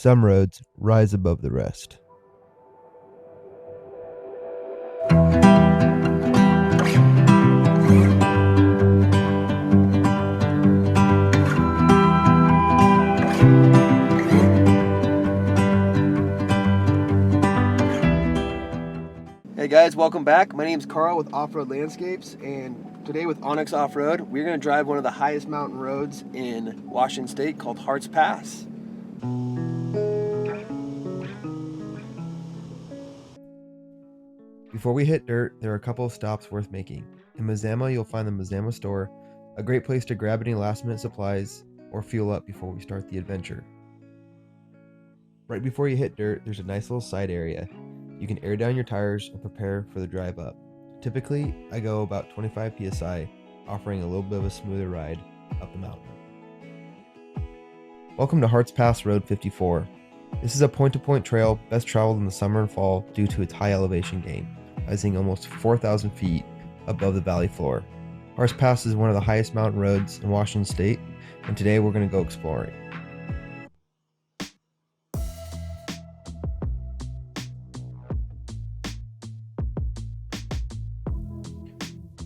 Some roads rise above the rest. Hey guys, welcome back. My name is Carl with Offroad Landscapes, and today with Onyx Off-Road, we're going to drive one of the highest mountain roads in Washington State called Hart's Pass. Before we hit dirt, there are a couple of stops worth making. In Mazama, you'll find the Mazama store, a great place to grab any last-minute supplies or fuel up before we start the adventure. Right before you hit dirt, there's a nice little side area. You can air down your tires and prepare for the drive up. Typically, I go about 25 psi, offering a little bit of a smoother ride up the mountain. Welcome to Hart's Pass Road 54. This is a point-to-point trail best traveled in the summer and fall due to its high elevation gain, rising almost 4,000 feet above the valley floor. Hart's Pass is one of the highest mountain roads in Washington State, and today we're going to go exploring.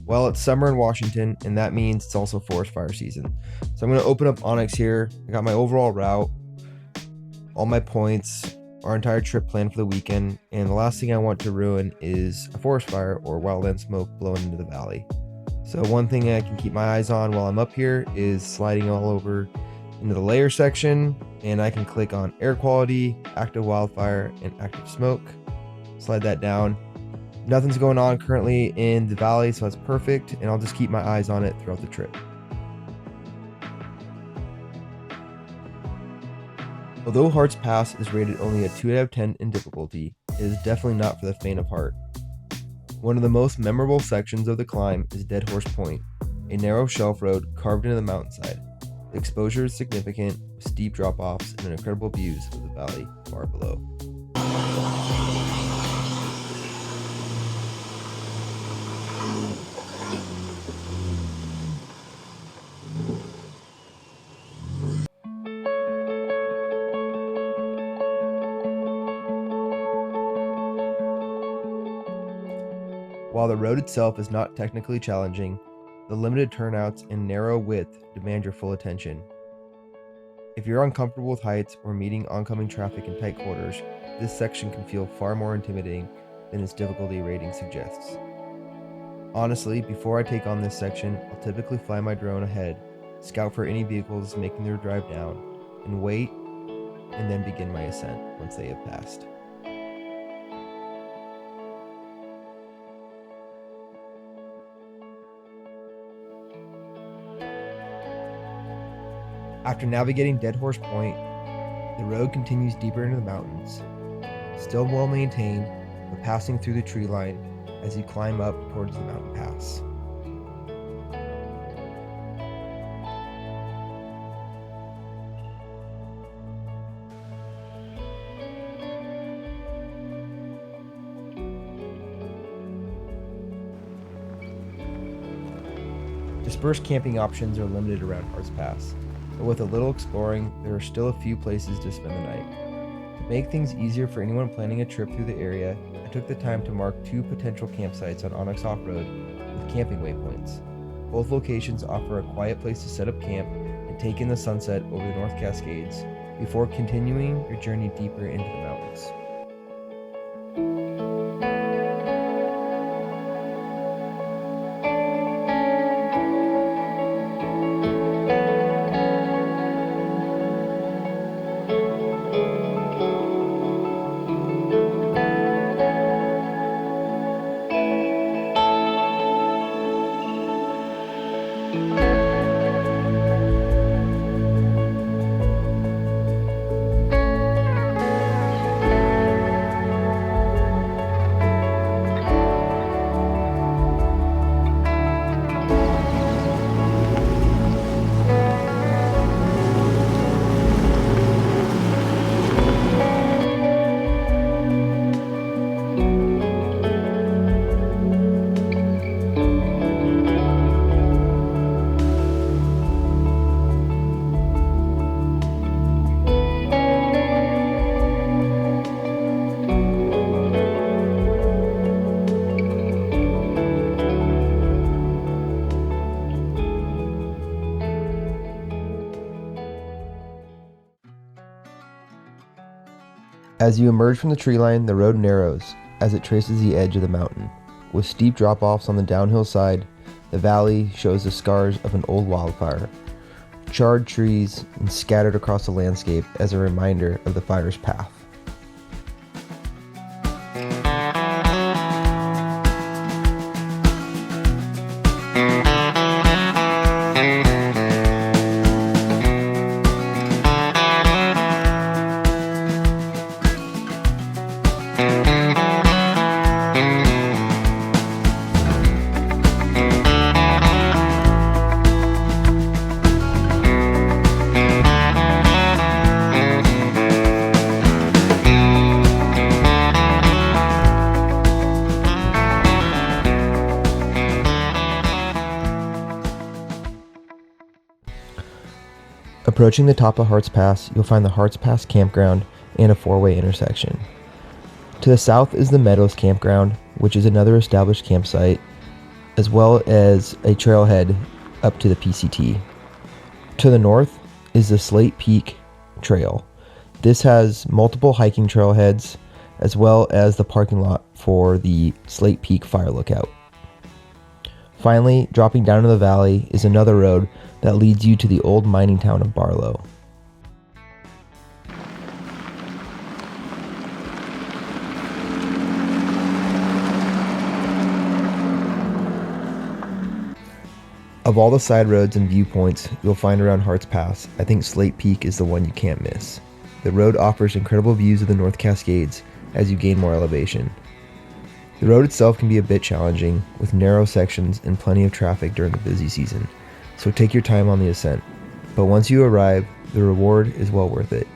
Well, it's summer in Washington, and that means it's also forest fire season. So I'm going to open up Onyx here. I got my overall route, all my points, our entire trip planned for the weekend, and the last thing I want to ruin is a forest fire or wildland smoke blowing into the valley. So one thing I can keep my eyes on while I'm up here is sliding all over into the layer section, and I can click on air quality, active wildfire, and active smoke. Slide that down. Nothing's going on currently in the valley, so that's perfect, and I'll just keep my eyes on it throughout the trip. Although Hart's Pass is rated only a 2 out of 10 in difficulty, it is definitely not for the faint of heart. One of the most memorable sections of the climb is Dead Horse Point, a narrow shelf road carved into the mountainside. The exposure is significant, with steep drop-offs and incredible views of the valley far below. While the road itself is not technically challenging, the limited turnouts and narrow width demand your full attention. If you're uncomfortable with heights or meeting oncoming traffic in tight quarters, this section can feel far more intimidating than its difficulty rating suggests. Honestly, before I take on this section, I'll typically fly my drone ahead, scout for any vehicles making their drive down, and wait, and then begin my ascent once they have passed. After navigating Dead Horse Point, the road continues deeper into the mountains, still well maintained, but passing through the tree line as you climb up towards the mountain pass. Dispersed camping options are limited around Hart's Pass, but with a little exploring, there are still a few places to spend the night. To make things easier for anyone planning a trip through the area, I took the time to mark 2 potential campsites on Onyx Off-Road with camping waypoints. Both locations offer a quiet place to set up camp and take in the sunset over the North Cascades before continuing your journey deeper into the mountains. As you emerge from the tree line, the road narrows as it traces the edge of the mountain. With steep drop-offs on the downhill side, the valley shows the scars of an old wildfire, charred trees and scattered across the landscape as a reminder of the fire's path. Approaching the top of Hart's Pass, you'll find the Hart's Pass campground and a four-way intersection. To the south is the Meadows campground, which is another established campsite, as well as a trailhead up to the PCT. To the north is the Slate Peak trail. This has multiple hiking trailheads, as well as the parking lot for the Slate Peak Fire Lookout. Finally, dropping down to the valley is another road that leads you to the old mining town of Barlow. Of all the side roads and viewpoints you'll find around Hart's Pass, I think Slate Peak is the one you can't miss. The road offers incredible views of the North Cascades as you gain more elevation. The road itself can be a bit challenging, with narrow sections and plenty of traffic during the busy season, so take your time on the ascent. But once you arrive, the reward is well worth it.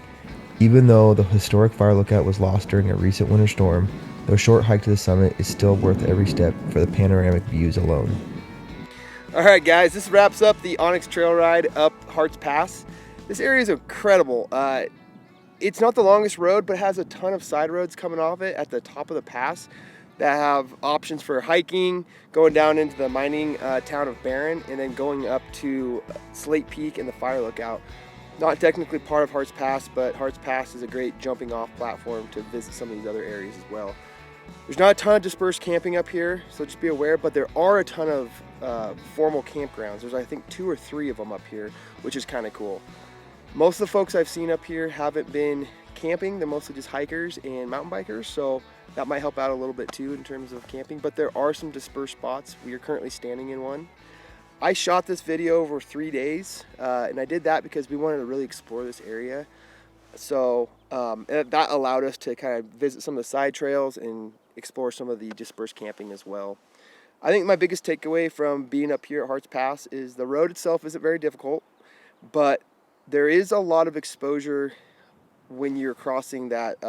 Even though the historic fire lookout was lost during a recent winter storm, the short hike to the summit is still worth every step for the panoramic views alone. Alright guys, this wraps up the Onyx Trail ride up Hart's Pass. This area is incredible. It's not the longest road, but it has a ton of side roads coming off it at the top of the pass that have options for hiking, going down into the mining town of Barron, and then going up to Slate Peak and the Fire Lookout. Not technically part of Hart's Pass, but Hart's Pass is a great jumping off platform to visit some of these other areas as well. There's not a ton of dispersed camping up here, so just be aware, but there are a ton of formal campgrounds. There's I think 2 or 3 of them up here, which is kind of cool. Most of the folks I've seen up here haven't been camping, they're mostly just hikers and mountain bikers, so that might help out a little bit too in terms of camping, but there are some dispersed spots. We are currently standing in one. I shot this video over 3 days, and I did that because we wanted to really explore this area. So that allowed us to kind of visit some of the side trails and explore some of the dispersed camping as well. I think my biggest takeaway from being up here at Hart's Pass is the road itself isn't very difficult, but there is a lot of exposure when you're crossing that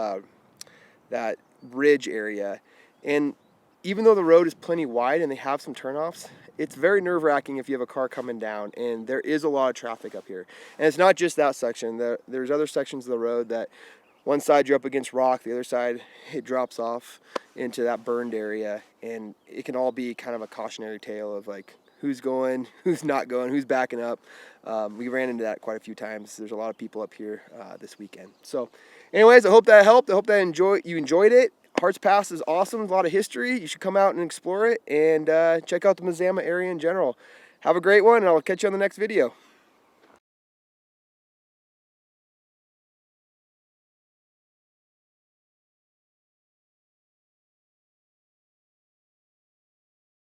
that ridge area. And even though the road is plenty wide and they have some turnoffs, it's very nerve-wracking if you have a car coming down, and there is a lot of traffic up here. And it's not just that section. There's other sections of the road that one side you're up against rock, the other side it drops off into that burned area, and it can all be kind of a cautionary tale of like who's going, who's not going, who's backing up. We ran into that quite a few times. There's a lot of people up here this weekend. So anyways, I hope that helped. I hope that you enjoyed it. Hart's Pass is awesome, a lot of history. You should come out and explore it and check out the Mazama area in general. Have a great one, and I'll catch you on the next video.